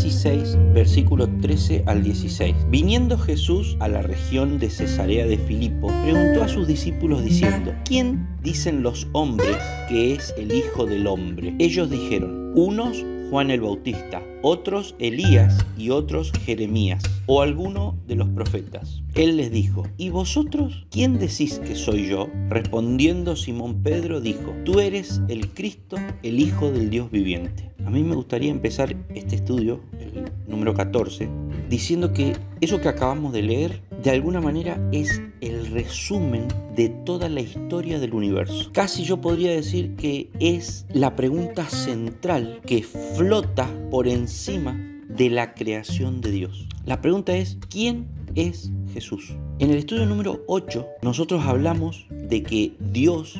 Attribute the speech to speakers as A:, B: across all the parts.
A: 16, versículo 13 al 16. Viniendo Jesús a la región de Cesarea de Filipo, preguntó a sus discípulos diciendo: ¿Quién dicen los hombres que es el Hijo del Hombre? Ellos dijeron: unos Juan el Bautista, otros Elías y otros Jeremías o alguno de los profetas. Él les dijo: ¿y vosotros quién decís que soy yo? Respondiendo Simón Pedro dijo: tú eres el Cristo, el Hijo del Dios viviente. A mí me gustaría empezar este estudio, el número 14, diciendo que eso que acabamos de leer de alguna manera es el resumen de toda la historia del universo. Casi yo podría decir que es la pregunta central que flota por encima de la creación de Dios. La pregunta es: ¿quién es Jesús? En el estudio número 8 nosotros hablamos de que Dios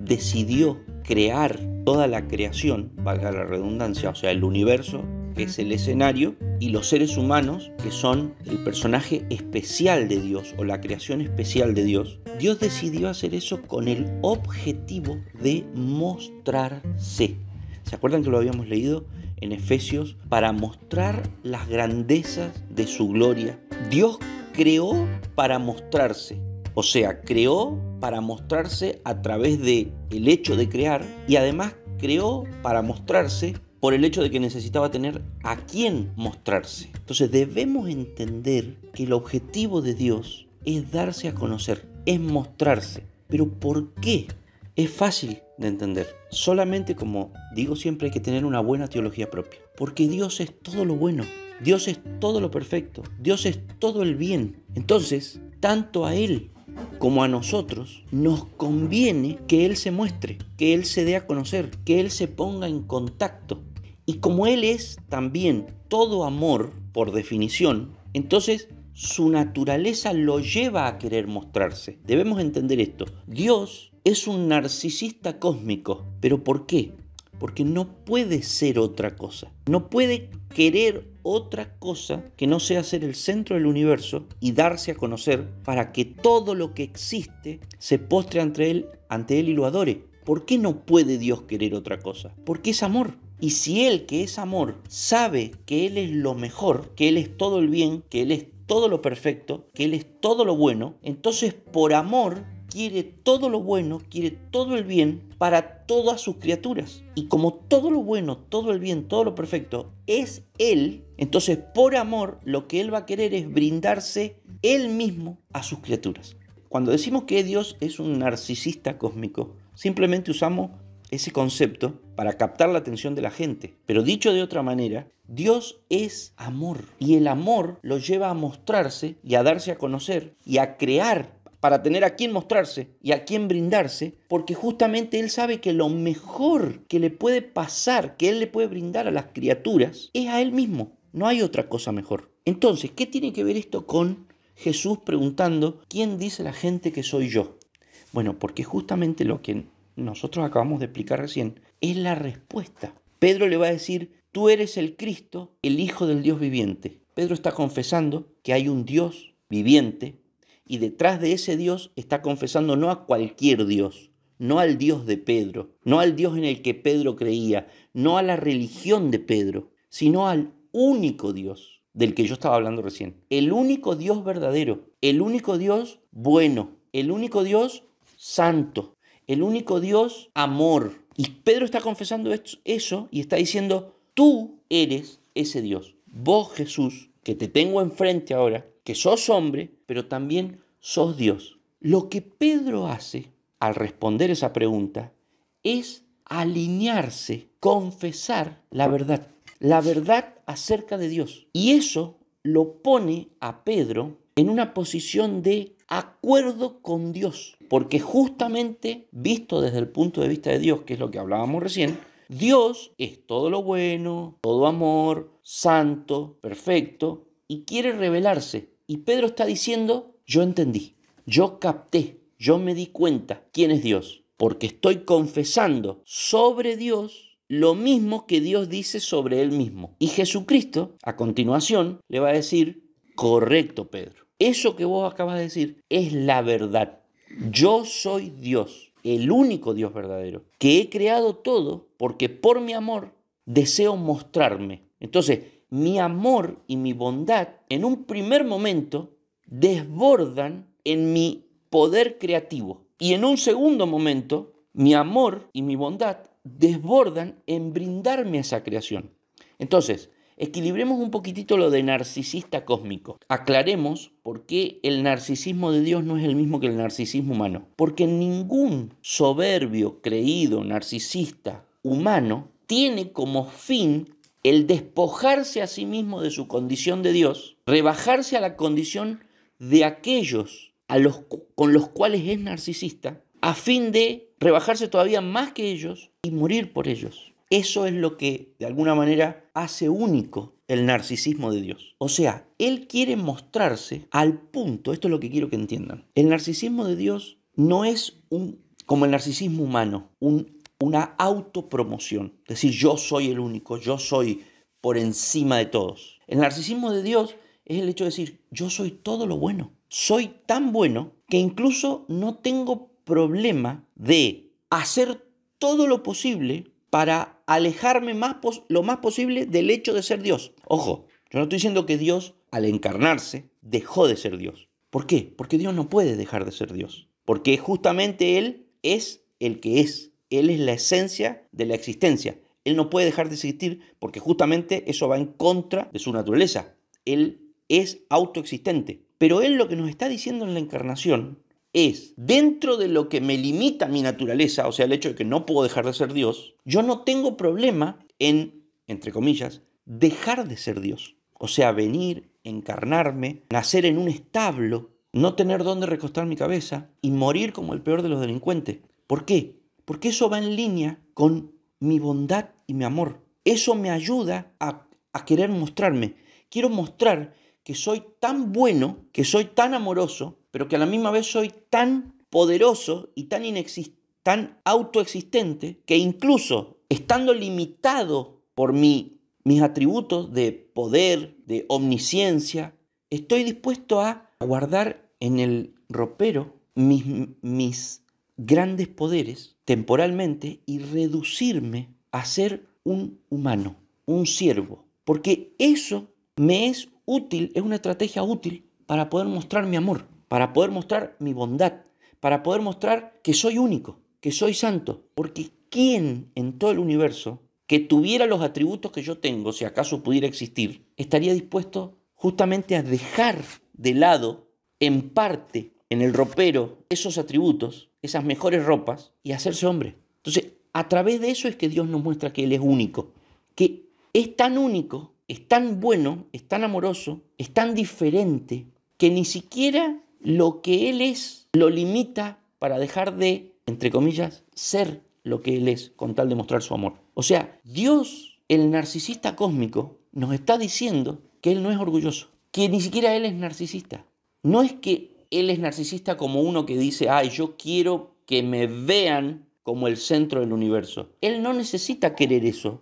A: decidió crear toda la creación, valga la redundancia, o sea, el universo, que es el escenario, y los seres humanos, que son el personaje especial de Dios o la creación especial de Dios. Dios decidió hacer eso con el objetivo de mostrarse. ¿Se acuerdan que lo habíamos leído en Efesios? Para mostrar las grandezas de su gloria. Dios creó para mostrarse. O sea, creó para mostrarse a través del hecho de crear, y además creó para mostrarse por el hecho de que necesitaba tener a quién mostrarse. Entonces debemos entender que el objetivo de Dios es darse a conocer, es mostrarse. ¿Pero por qué? Es fácil de entender. Solamente, como digo siempre, hay que tener una buena teología propia. Porque Dios es todo lo bueno, Dios es todo lo perfecto, Dios es todo el bien. Entonces, tanto a Él como a nosotros nos conviene que Él se muestre, que Él se dé a conocer, que Él se ponga en contacto. Y como Él es también todo amor, por definición, entonces su naturaleza lo lleva a querer mostrarse. Debemos entender esto. Dios es un narcisista cósmico. ¿Pero por qué? Porque no puede ser otra cosa. No puede querer otra cosa que no sea ser el centro del universo y darse a conocer para que todo lo que existe se postre ante él y lo adore. ¿Por qué no puede Dios querer otra cosa? Porque es amor. Y si Él, que es amor, sabe que Él es lo mejor, que Él es todo el bien, que Él es todo lo perfecto, que Él es todo lo bueno, entonces por amor quiere todo lo bueno, quiere todo el bien para todas sus criaturas. Y como todo lo bueno, todo el bien, todo lo perfecto es Él, entonces por amor lo que Él va a querer es brindarse Él mismo a sus criaturas. Cuando decimos que Dios es un narcisista cósmico, simplemente usamos ese concepto para captar la atención de la gente. Pero dicho de otra manera, Dios es amor. Y el amor lo lleva a mostrarse y a darse a conocer y a crear para tener a quién mostrarse y a quién brindarse, porque justamente Él sabe que lo mejor que le puede pasar, que Él le puede brindar a las criaturas, es a Él mismo. No hay otra cosa mejor. Entonces, ¿qué tiene que ver esto con Jesús preguntando: ¿quién dice la gente que soy yo? Bueno, porque justamente lo que nosotros acabamos de explicar recién es la respuesta. Pedro le va a decir: tú eres el Cristo, el Hijo del Dios viviente. Pedro está confesando que hay un Dios viviente, y detrás de ese Dios está confesando no a cualquier Dios, no al Dios de Pedro, no al Dios en el que Pedro creía, no a la religión de Pedro, sino al único Dios del que yo estaba hablando recién. El único Dios verdadero, el único Dios bueno, el único Dios santo, el único Dios amor. Y Pedro está confesando eso y está diciendo: tú eres ese Dios. Vos, Jesús, que te tengo enfrente ahora, que sos hombre, pero también sos Dios. Lo que Pedro hace al responder esa pregunta es alinearse, confesar la verdad acerca de Dios. Y eso lo pone a Pedro en una posición de acuerdo con Dios, porque justamente visto desde el punto de vista de Dios, que es lo que hablábamos recién, Dios es todo lo bueno, todo amor, santo, perfecto, y quiere revelarse. Y Pedro está diciendo: yo entendí, yo capté, yo me di cuenta quién es Dios, porque estoy confesando sobre Dios lo mismo que Dios dice sobre Él mismo. Y Jesucristo, a continuación, le va a decir: correcto, Pedro, eso que vos acabas de decir es la verdad. Yo soy Dios, el único Dios verdadero, que he creado todo porque por mi amor deseo mostrarme. Entonces, mi amor y mi bondad en un primer momento desbordan en mi poder creativo. Y en un segundo momento, mi amor y mi bondad desbordan en brindarme esa creación. Entonces, equilibremos un poquitito lo de narcisista cósmico. Aclaremos por qué el narcisismo de Dios no es el mismo que el narcisismo humano. Porque ningún soberbio, creído, narcisista humano tiene como fin el despojarse a sí mismo de su condición de Dios, rebajarse a la condición de aquellos con los cuales es narcisista, a fin de rebajarse todavía más que ellos y morir por ellos. Eso es lo que, de alguna manera, hace único el narcisismo de Dios. O sea, Él quiere mostrarse al punto, esto es lo que quiero que entiendan, el narcisismo de Dios no es como el narcisismo humano, una autopromoción, es decir, yo soy el único, yo soy por encima de todos. El narcisismo de Dios es el hecho de decir, yo soy todo lo bueno, soy tan bueno que incluso no tengo problema de hacer todo lo posible para alejarme lo más posible del hecho de ser Dios. Ojo, yo no estoy diciendo que Dios, al encarnarse, dejó de ser Dios. ¿Por qué? Porque Dios no puede dejar de ser Dios. Porque justamente Él es el que es. Él es la esencia de la existencia. Él no puede dejar de existir porque justamente eso va en contra de su naturaleza. Él es autoexistente. Pero Él lo que nos está diciendo en la encarnación es, dentro de lo que me limita mi naturaleza, o sea, el hecho de que no puedo dejar de ser Dios, yo no tengo problema en, entre comillas, dejar de ser Dios. O sea, venir, encarnarme, nacer en un establo, no tener dónde recostar mi cabeza y morir como el peor de los delincuentes. ¿Por qué? Porque eso va en línea con mi bondad y mi amor. Eso me ayuda a querer mostrarme. Quiero mostrar que soy tan bueno, que soy tan amoroso, pero que a la misma vez soy tan poderoso y tan autoexistente que incluso estando limitado por mis atributos de poder, de omnisciencia, estoy dispuesto a guardar en el ropero mis grandes poderes temporalmente y reducirme a ser un humano, un siervo, porque eso me es útil, es una estrategia útil para poder mostrar mi amor, para poder mostrar mi bondad, para poder mostrar que soy único, que soy santo. Porque ¿quién en todo el universo que tuviera los atributos que yo tengo, si acaso pudiera existir, estaría dispuesto justamente a dejar de lado, en parte, en el ropero, esos atributos, esas mejores ropas, y hacerse hombre? Entonces, a través de eso es que Dios nos muestra que Él es único, que es tan único, es tan bueno, es tan amoroso, es tan diferente, que ni siquiera lo que Él es lo limita para dejar de, entre comillas, ser lo que Él es, con tal de mostrar su amor. O sea, Dios, el narcisista cósmico, nos está diciendo que Él no es orgulloso, que ni siquiera Él es narcisista. No es que Él es narcisista como uno que dice, ay, yo quiero que me vean como el centro del universo. Él no necesita querer eso,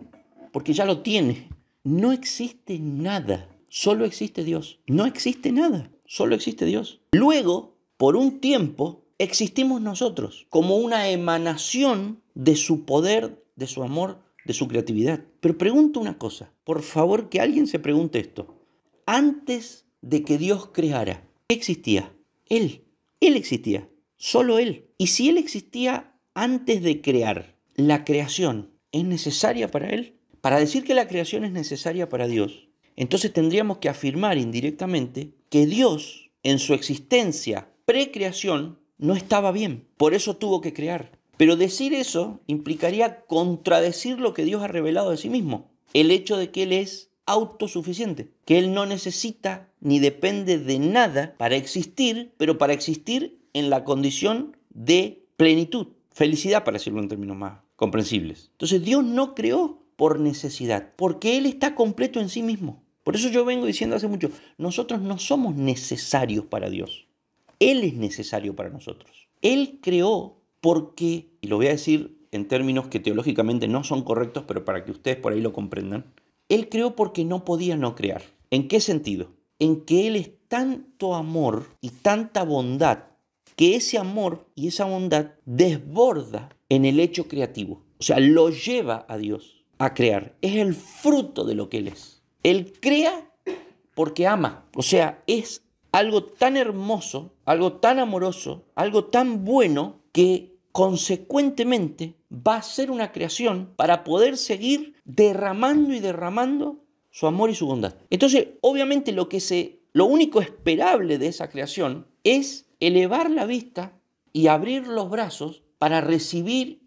A: porque ya lo tiene. No existe nada, solo existe Dios. No existe nada, solo existe Dios. Luego, por un tiempo, existimos nosotros como una emanación de su poder, de su amor, de su creatividad. Pero pregunto una cosa, por favor, que alguien se pregunte esto. Antes de que Dios creara, ¿qué existía? Él. Él existía, solo Él. Y si Él existía antes de crear, ¿la creación es necesaria para Él? Para decir que la creación es necesaria para Dios, entonces tendríamos que afirmar indirectamente que Dios, en su existencia precreación, no estaba bien. Por eso tuvo que crear. Pero decir eso implicaría contradecir lo que Dios ha revelado de sí mismo. El hecho de que Él es autosuficiente, que Él no necesita ni depende de nada para existir, pero para existir en la condición de plenitud, felicidad, para decirlo en términos más comprensibles. Entonces Dios no creó por necesidad, porque Él está completo en sí mismo. Por eso yo vengo diciendo hace mucho, nosotros no somos necesarios para Dios. Él es necesario para nosotros. Él creó porque, y lo voy a decir en términos que teológicamente no son correctos, pero para que ustedes por ahí lo comprendan, Él creó porque no podía no crear. ¿En qué sentido? En que Él es tanto amor y tanta bondad, que ese amor y esa bondad desborda en el hecho creativo. O sea, lo lleva a Dios a crear. Es el fruto de lo que Él es. Él crea porque ama. O sea, es algo tan hermoso, algo tan amoroso, algo tan bueno que consecuentemente va a ser una creación para poder seguir derramando y derramando su amor y su bondad. Entonces, obviamente lo único esperable de esa creación es elevar la vista y abrir los brazos para recibir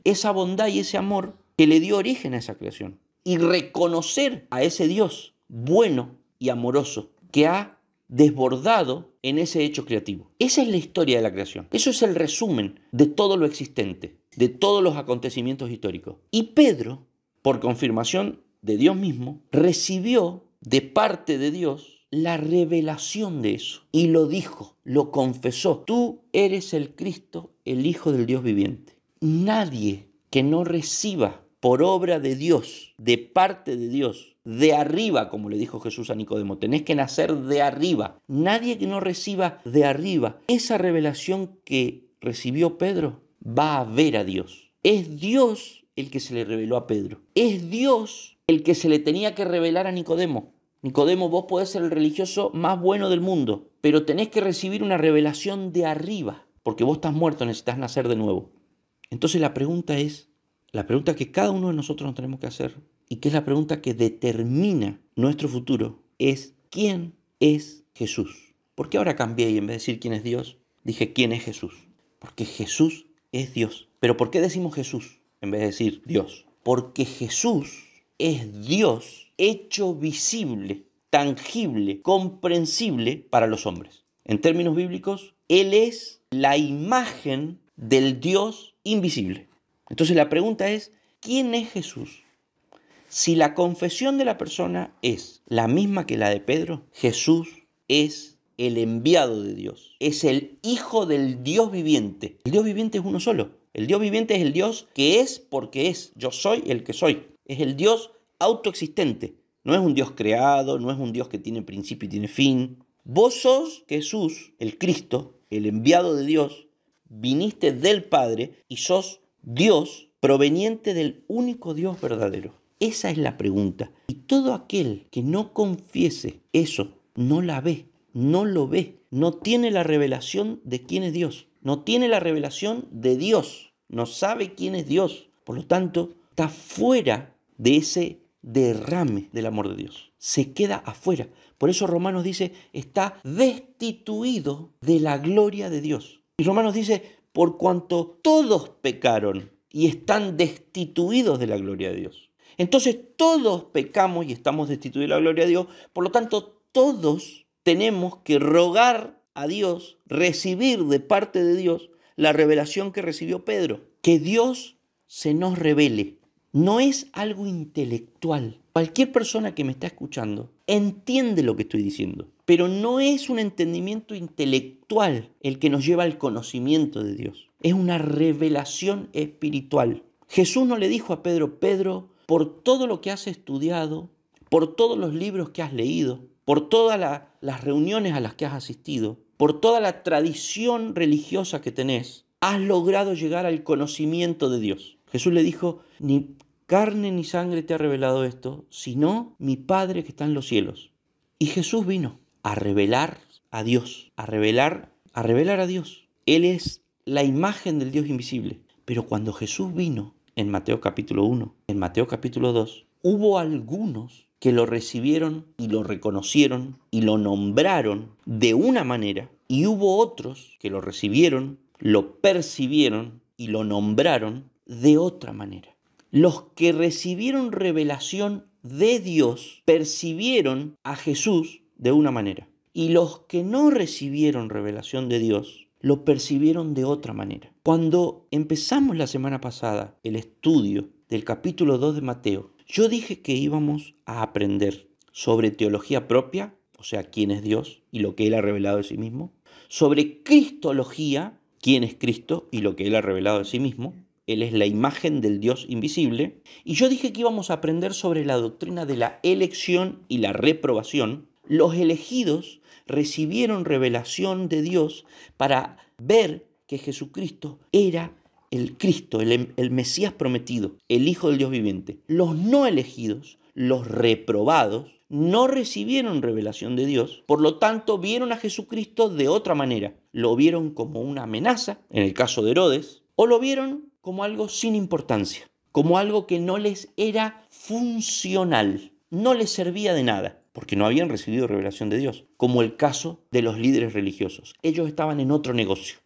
A: esa bondad y ese amor que le dio origen a esa creación. Y reconocer a ese Dios bueno y amoroso que ha desbordado en ese hecho creativo. Esa es la historia de la creación. Eso es el resumen de todo lo existente, de todos los acontecimientos históricos. Y Pedro, por confirmación de Dios mismo, recibió de parte de Dios la revelación de eso. Y lo dijo, lo confesó. Tú eres el Cristo, el Hijo del Dios viviente. Nadie que no reciba por obra de Dios, de parte de Dios, de arriba, como le dijo Jesús a Nicodemo, tenés que nacer de arriba. Nadie que no reciba de arriba esa revelación que recibió Pedro va a ver a Dios. Es Dios el que se le reveló a Pedro. Es Dios el que se le tenía que revelar a Nicodemo. Nicodemo, vos podés ser el religioso más bueno del mundo, pero tenés que recibir una revelación de arriba, porque vos estás muerto, necesitas nacer de nuevo. Entonces la pregunta que cada uno de nosotros nos tenemos que hacer, y que es la pregunta que determina nuestro futuro, es ¿quién es Jesús? ¿Por qué ahora cambié y en vez de decir quién es Dios, dije quién es Jesús? Porque Jesús es Dios. ¿Pero por qué decimos Jesús en vez de decir Dios? Porque Jesús es Dios hecho visible, tangible, comprensible para los hombres. En términos bíblicos, Él es la imagen del Dios invisible. Entonces la pregunta es, ¿quién es Jesús? Si la confesión de la persona es la misma que la de Pedro, Jesús es el enviado de Dios, es el Hijo del Dios viviente. El Dios viviente es uno solo. El Dios viviente es el Dios que es porque es. Yo soy el que soy. Es el Dios autoexistente. No es un Dios creado, no es un Dios que tiene principio y tiene fin. Vos sos Jesús, el Cristo, el enviado de Dios, viniste del Padre y sos Dios proveniente del único Dios verdadero. Esa es la pregunta. Y todo aquel que no confiese eso, no la ve, no lo ve, no tiene la revelación de quién es Dios, no tiene la revelación de Dios, no sabe quién es Dios. Por lo tanto, está fuera de ese derrame del amor de Dios. Se queda afuera. Por eso Romanos dice, está destituido de la gloria de Dios. Y Romanos dice, por cuanto todos pecaron y están destituidos de la gloria de Dios. Entonces todos pecamos y estamos destituidos de la gloria de Dios, por lo tanto todos tenemos que rogar a Dios, recibir de parte de Dios la revelación que recibió Pedro, que Dios se nos revele. No es algo intelectual. Cualquier persona que me está escuchando entiende lo que estoy diciendo, pero no es un entendimiento intelectual el que nos lleva al conocimiento de Dios. Es una revelación espiritual. Jesús no le dijo a Pedro, Pedro, por todo lo que has estudiado, por todos los libros que has leído, por todas las reuniones a las que has asistido, por toda la tradición religiosa que tenés, has logrado llegar al conocimiento de Dios. Jesús le dijo, ni carne ni sangre te ha revelado esto, sino mi Padre que está en los cielos. Y Jesús vino a revelar a Dios, a revelar a Dios. Él es la imagen del Dios invisible. Pero cuando Jesús vino, en Mateo capítulo 1, en Mateo capítulo 2, hubo algunos que lo recibieron y lo reconocieron y lo nombraron de una manera, y hubo otros que lo recibieron, lo percibieron y lo nombraron de otra manera. Los que recibieron revelación de Dios percibieron a Jesús de una manera, y los que no recibieron revelación de Dios lo percibieron de otra manera. Cuando empezamos la semana pasada el estudio del capítulo 2 de Mateo, yo dije que íbamos a aprender sobre teología propia, o sea, quién es Dios y lo que Él ha revelado de sí mismo, sobre cristología, quién es Cristo y lo que Él ha revelado de sí mismo. Él es la imagen del Dios invisible. Y yo dije que íbamos a aprender sobre la doctrina de la elección y la reprobación. Los elegidos recibieron revelación de Dios para ver que Jesucristo era el Cristo, el Mesías prometido, el Hijo del Dios viviente. Los no elegidos los reprobados, no recibieron revelación de Dios, por lo tanto vieron a Jesucristo de otra manera. Lo vieron como una amenaza, en el caso de Herodes, o lo vieron como algo sin importancia, como algo que no les era funcional, no les servía de nada, porque no habían recibido revelación de Dios, como el caso de los líderes religiosos. Ellos estaban en otro negocio,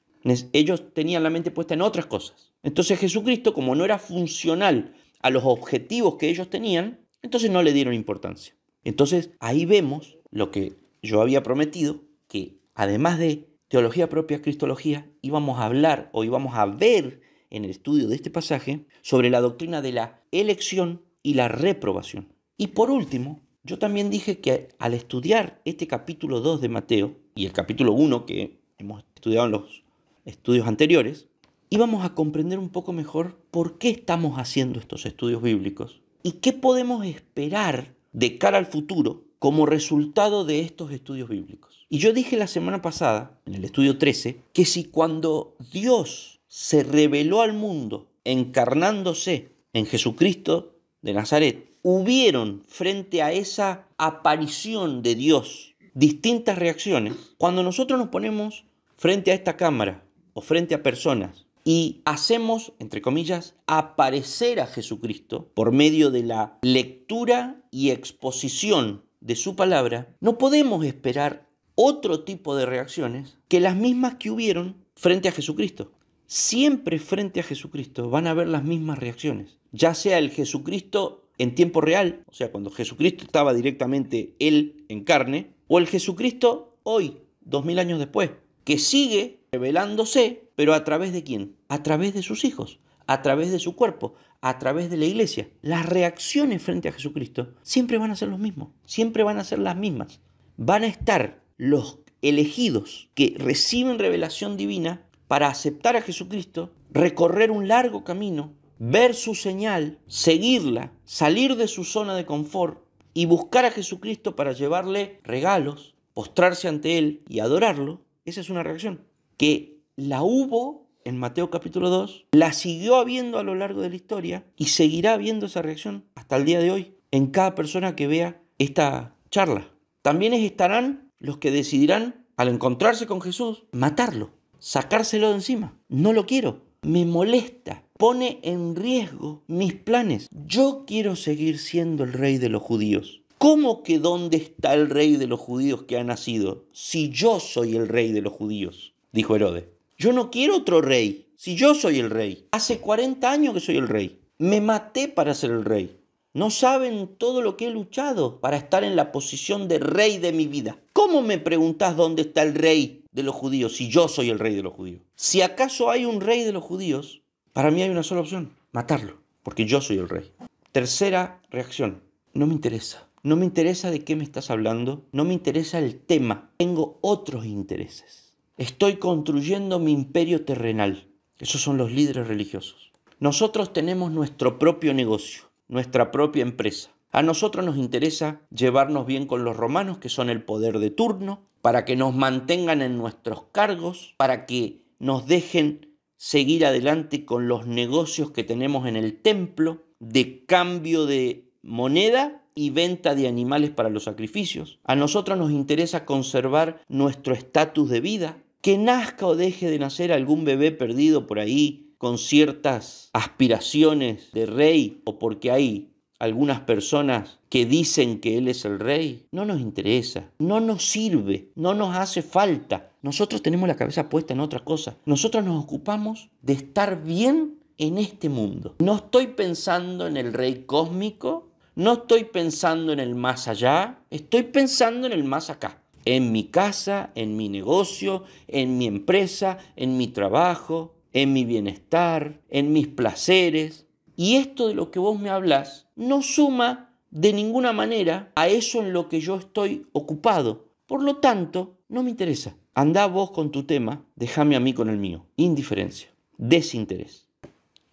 A: ellos tenían la mente puesta en otras cosas. Entonces Jesucristo, como no era funcional a los objetivos que ellos tenían, entonces no le dieron importancia. Entonces ahí vemos lo que yo había prometido, que además de teología propia, cristología, íbamos a hablar o íbamos a ver en el estudio de este pasaje sobre la doctrina de la elección y la reprobación. Y por último, yo también dije que al estudiar este capítulo 2 de Mateo y el capítulo 1 que hemos estudiado en los estudios anteriores, íbamos a comprender un poco mejor por qué estamos haciendo estos estudios bíblicos y qué podemos esperar de cara al futuro como resultado de estos estudios bíblicos. Y yo dije la semana pasada, en el estudio 13, que si cuando Dios se reveló al mundo encarnándose en Jesucristo de Nazaret, hubieron frente a esa aparición de Dios distintas reacciones, cuando nosotros nos ponemos frente a esta cámara o frente a personas y hacemos, entre comillas, aparecer a Jesucristo por medio de la lectura y exposición de su palabra, no podemos esperar otro tipo de reacciones que las mismas que hubieron frente a Jesucristo. Siempre frente a Jesucristo van a haber las mismas reacciones, ya sea el Jesucristo en tiempo real, o sea, cuando Jesucristo estaba directamente Él en carne, o el Jesucristo hoy, 2000 años después, que sigue revelándose, pero ¿a través de quién? A través de sus hijos, a través de su cuerpo, a través de la iglesia. Las reacciones frente a Jesucristo siempre van a ser los mismos, siempre van a ser las mismas. Van a estar los elegidos que reciben revelación divina para aceptar a Jesucristo, recorrer un largo camino, ver su señal, seguirla, salir de su zona de confort y buscar a Jesucristo para llevarle regalos, postrarse ante Él y adorarlo. Esa es una reacción que la hubo en Mateo capítulo 2, la siguió habiendo a lo largo de la historia y seguirá habiendo esa reacción hasta el día de hoy en cada persona que vea esta charla. También estarán los que decidirán, al encontrarse con Jesús, matarlo, sacárselo de encima. No lo quiero, me molesta, pone en riesgo mis planes. Yo quiero seguir siendo el rey de los judíos. ¿Cómo que dónde está el rey de los judíos que ha nacido si yo soy el rey de los judíos? Dijo Herodes. Yo no quiero otro rey, si yo soy el rey. Hace 40 años que soy el rey. Me maté para ser el rey. No saben todo lo que he luchado para estar en la posición de rey de mi vida. ¿Cómo me preguntás dónde está el rey de los judíos si yo soy el rey de los judíos? Si acaso hay un rey de los judíos, para mí hay una sola opción, matarlo, porque yo soy el rey. Tercera reacción, no me interesa. No me interesa de qué me estás hablando, no me interesa el tema, tengo otros intereses. Estoy construyendo mi imperio terrenal. Esos son los líderes religiosos. Nosotros tenemos nuestro propio negocio, nuestra propia empresa. A nosotros nos interesa llevarnos bien con los romanos, que son el poder de turno, para que nos mantengan en nuestros cargos, para que nos dejen seguir adelante con los negocios que tenemos en el templo, de cambio de moneda y venta de animales para los sacrificios. A nosotros nos interesa conservar nuestro estatus de vida, que nazca o deje de nacer algún bebé perdido por ahí con ciertas aspiraciones de rey o porque hay algunas personas que dicen que él es el rey. No nos interesa, no nos sirve, no nos hace falta. Nosotros tenemos la cabeza puesta en otra cosa. Nosotros nos ocupamos de estar bien en este mundo. No estoy pensando en el rey cósmico, no estoy pensando en el más allá, estoy pensando en el más acá. En mi casa, en mi negocio, en mi empresa, en mi trabajo, en mi bienestar, en mis placeres. Y esto de lo que vos me hablás no suma de ninguna manera a eso en lo que yo estoy ocupado. Por lo tanto, no me interesa. Andá vos con tu tema, déjame a mí con el mío. Indiferencia, desinterés.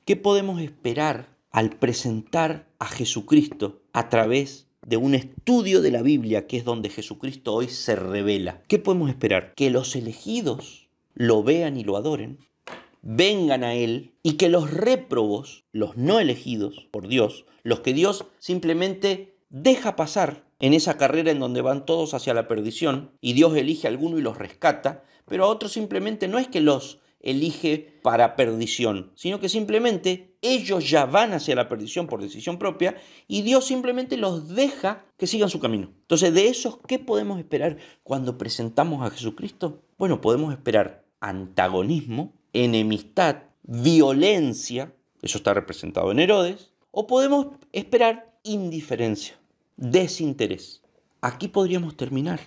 A: ¿Qué podemos esperar al presentar a Jesucristo a través de un estudio de la Biblia, que es donde Jesucristo hoy se revela? ¿Qué podemos esperar? Que los elegidos lo vean y lo adoren, vengan a Él, y que los réprobos, los no elegidos por Dios, los que Dios simplemente deja pasar en esa carrera en donde van todos hacia la perdición y Dios elige a alguno y los rescata, pero a otros simplemente no es que los elige para perdición, sino que simplemente ellos ya van hacia la perdición por decisión propia y Dios simplemente los deja que sigan su camino. Entonces, de esos, ¿qué podemos esperar cuando presentamos a Jesucristo? Bueno, podemos esperar antagonismo, enemistad, violencia, eso está representado en Herodes, o podemos esperar indiferencia, desinterés. Aquí podríamos terminar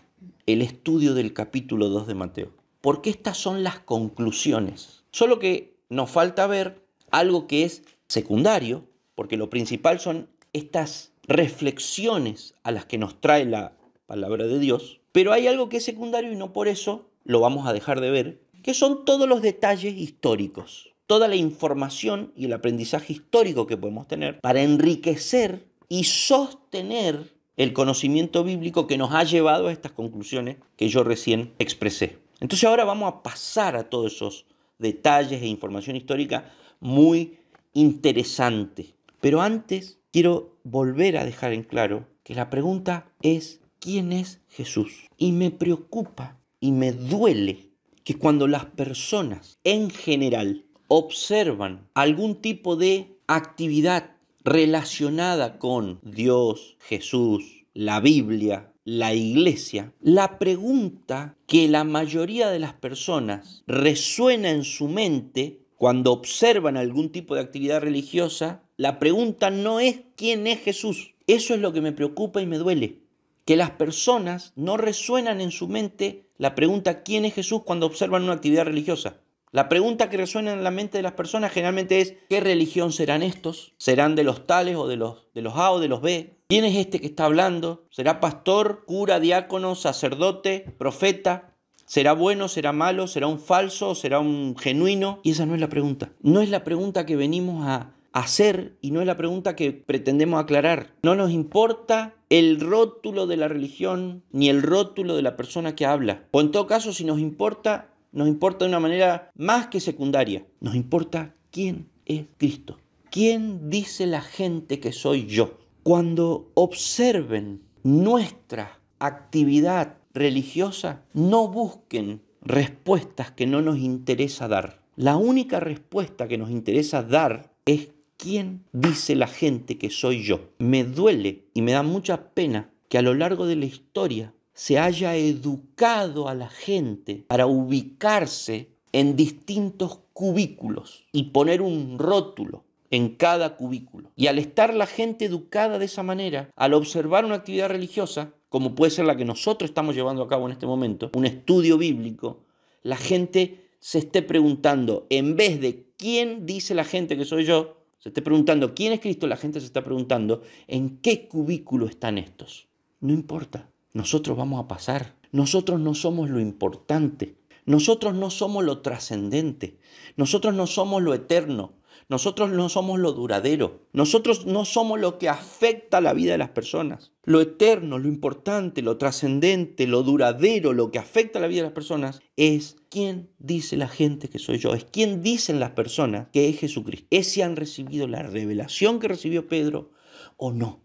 A: el estudio del capítulo 2 de Mateo, porque estas son las conclusiones. Solo que nos falta ver algo que es secundario, porque lo principal son estas reflexiones a las que nos trae la palabra de Dios, pero hay algo que es secundario y no por eso lo vamos a dejar de ver, que son todos los detalles históricos, toda la información y el aprendizaje histórico que podemos tener para enriquecer y sostener el conocimiento bíblico que nos ha llevado a estas conclusiones que yo recién expresé. Entonces ahora vamos a pasar a todos esos detalles e información histórica muy interesante. Pero antes quiero volver a dejar en claro que la pregunta es ¿quién es Jesús? Y me preocupa y me duele que cuando las personas en general observan algún tipo de actividad relacionada con Dios, Jesús, la Biblia, la iglesia, la pregunta que la mayoría de las personas resuena en su mente cuando observan algún tipo de actividad religiosa, la pregunta no es ¿quién es Jesús? Eso es lo que me preocupa y me duele, que las personas no resuenan en su mente la pregunta ¿quién es Jesús? Cuando observan una actividad religiosa. La pregunta que resuena en la mente de las personas generalmente es ¿qué religión serán estos? ¿Serán de los tales o de los A o de los B? ¿Quién es este que está hablando? ¿Será pastor, cura, diácono, sacerdote, profeta? ¿Será bueno, será malo, será un falso, será un genuino? Y esa no es la pregunta. No es la pregunta que venimos a hacer y no es la pregunta que pretendemos aclarar. No nos importa el rótulo de la religión ni el rótulo de la persona que habla. O en todo caso, si nos importa de una manera más que secundaria. Nos importa quién es Cristo. ¿Quién dice la gente que soy yo? Cuando observen nuestra actividad religiosa, no busquen respuestas que no nos interesa dar. La única respuesta que nos interesa dar es ¿quién dice la gente que soy yo? Me duele y me da mucha pena que a lo largo de la historia se haya educado a la gente para ubicarse en distintos cubículos y poner un rótulo en cada cubículo. Y al estar la gente educada de esa manera, al observar una actividad religiosa, como puede ser la que nosotros estamos llevando a cabo en este momento, un estudio bíblico, la gente se esté preguntando, en vez de quién dice la gente que soy yo, se esté preguntando quién es Cristo, la gente se está preguntando en qué cubículo están estos. No importa. Nosotros vamos a pasar. Nosotros no somos lo importante. Nosotros no somos lo trascendente. Nosotros no somos lo eterno. Nosotros no somos lo duradero. Nosotros no somos lo que afecta la vida de las personas. Lo eterno, lo importante, lo trascendente, lo duradero, lo que afecta la vida de las personas es quién dice la gente que soy yo. Es quién dicen las personas que es Jesucristo. Es si han recibido la revelación que recibió Pedro o no.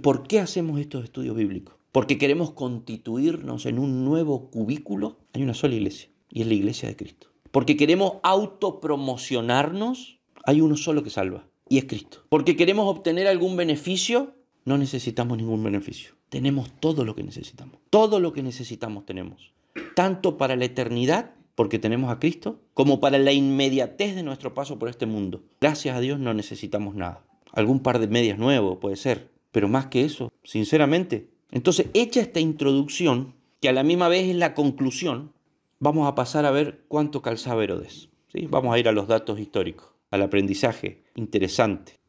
A: ¿Por qué hacemos estos estudios bíblicos? Porque queremos constituirnos en un nuevo cubículo. Hay una sola iglesia y es la iglesia de Cristo. Porque queremos autopromocionarnos. Hay uno solo que salva y es Cristo. Porque queremos obtener algún beneficio. No necesitamos ningún beneficio. Tenemos todo lo que necesitamos. Todo lo que necesitamos tenemos. Tanto para la eternidad, porque tenemos a Cristo, como para la inmediatez de nuestro paso por este mundo. Gracias a Dios no necesitamos nada. Algún par de medias nuevo puede ser. Pero más que eso, sinceramente. Entonces, hecha esta introducción, que a la misma vez es la conclusión, vamos a pasar a ver cuánto calzaba Herodes. ¿Sí? Vamos a ir a los datos históricos, al aprendizaje interesante,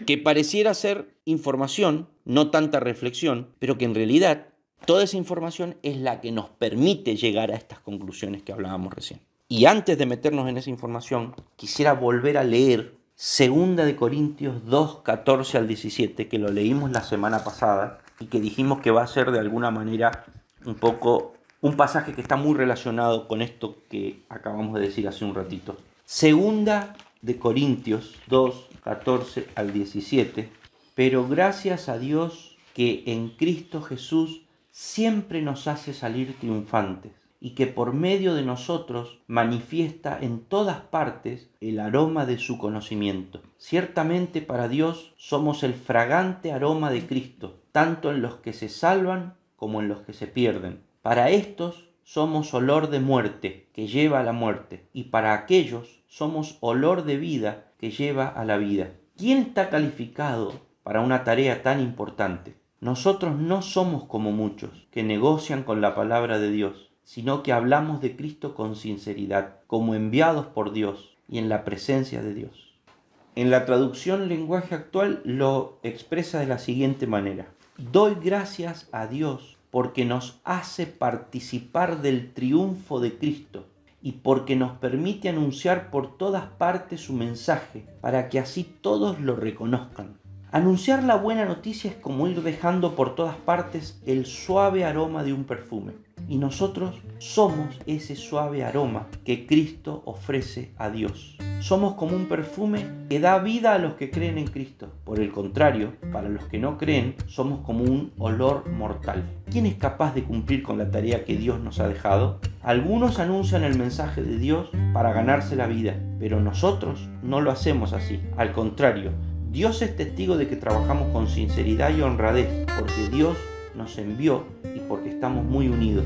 A: que pareciera ser información, no tanta reflexión, pero que en realidad toda esa información es la que nos permite llegar a estas conclusiones que hablábamos recién. Y antes de meternos en esa información, quisiera volver a leer 2 de Corintios 2, 14 al 17, que lo leímos la semana pasada y que dijimos que va a ser de alguna manera un poco un pasaje que está muy relacionado con esto que acabamos de decir hace un ratito. 2 de Corintios 2, 14 al 17, pero gracias a Dios que en Cristo Jesús siempre nos hace salir triunfantes y que por medio de nosotros manifiesta en todas partes el aroma de su conocimiento. Ciertamente para Dios somos el fragante aroma de Cristo, tanto en los que se salvan como en los que se pierden. Para estos somos olor de muerte, que lleva a la muerte, y para aquellos somos olor de vida, que lleva a la vida. ¿Quién está calificado para una tarea tan importante? Nosotros no somos como muchos que negocian con la palabra de Dios, sino que hablamos de Cristo con sinceridad, como enviados por Dios y en la presencia de Dios. En la traducción lenguaje actual lo expresa de la siguiente manera: doy gracias a Dios porque nos hace participar del triunfo de Cristo y porque nos permite anunciar por todas partes su mensaje, para que así todos lo reconozcan. Anunciar la buena noticia es como ir dejando por todas partes el suave aroma de un perfume. Y nosotros somos ese suave aroma que Cristo ofrece a Dios. Somos como un perfume que da vida a los que creen en Cristo. Por el contrario, para los que no creen, somos como un olor mortal. ¿Quién es capaz de cumplir con la tarea que Dios nos ha dejado? Algunos anuncian el mensaje de Dios para ganarse la vida, pero nosotros no lo hacemos así. Al contrario, Dios es testigo de que trabajamos con sinceridad y honradez, porque Dios nos envió y porque estamos muy unidos.